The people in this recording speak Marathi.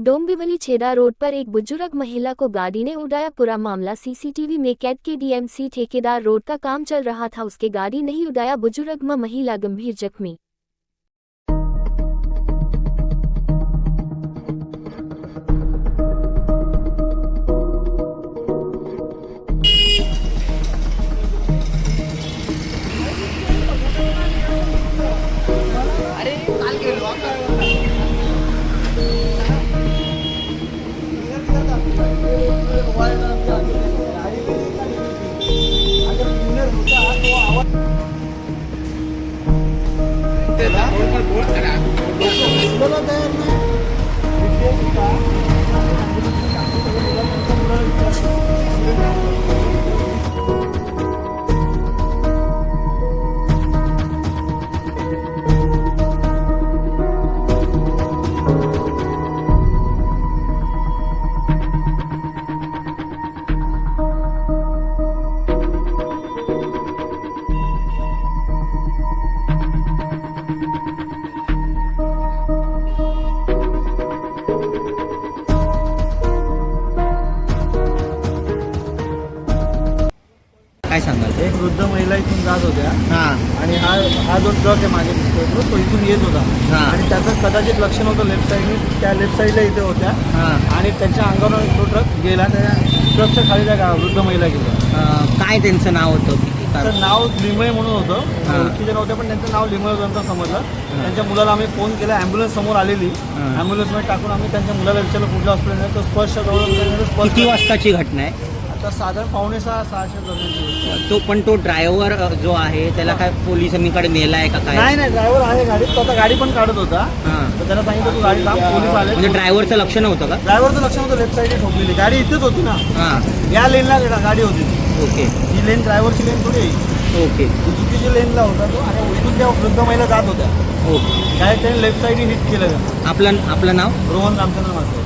डोंबिवली छेड़ा रोड पर एक बुजुर्ग महिला को गाड़ी ने उड़ाया। पूरा मामला सीसीटीवी में कैद के डीएमसी ठेकेदार रोड का काम चल रहा था, उसके गाड़ी नहीं उड़ाया। बुजुर्ग महिला गंभीर जख्मी। काय सांगाल? एक वृद्ध महिला इथून जात होत्या हां आणि हा जो ट्रक आहे माझ्या दिसतोय तो इथून येत होता हां. आणि त्याचं कदाचित लक्ष नव्हतं लेफ्ट साईडने, त्या लेफ्ट साईडला इथे होत्या हां. आणि त्यांच्या अंगावर तो ट्रक गेला. त्या ट्रकच्या खाली त्या वृद्ध महिला गेल्या. काय त्यांचं नाव होतं? त्याचं नाव लिमय म्हणून होतं. हां. ओळखीचे नव्हते पण त्यांचं नाव लिमय होतं समजलं. त्यांच्या मुलाला आम्ही फोन केला, ॲम्ब्युलन्स समोर आलेली. हां. ॲम्ब्युलन्समध्ये टाकून आम्ही त्यांच्या मुलाला विचारलं कुठल्या हॉस्पिटल. तो स्पर्श जवळ किती वाजताची घटना आहे? आता साधारण 5:45-6च्या दरम्यान. तो पण तो ड्रायव्हर जो आहे त्याला काय पोलिसांकडे नेलाय का काय? नाही ड्रायव्हर आहे गाडीत. तो आता गाडी पण काढत होता. हां. तर त्याला सांगितलं तू गाडी थांब, पोलीस आले. म्हणजे ड्रायव्हरचं लक्ष नव्हतं का? ड्रायव्हरचं लक्ष नव्हतं, लेफ्ट साईडने ठोकलेली गाडी इथेच होती ना, हां. या लेनला गाडी होती. ओके ही लेन ड्रायव्हरची लेन थोडी आहे. ओके चुकीची लेनला होता तो आणि इथून त्या वृद्ध महिला जात होत्या. ओके. काय त्याने लेफ्ट साईडने हिट केलं. आपलं नाव? रोहन रामचंद्र मात्र.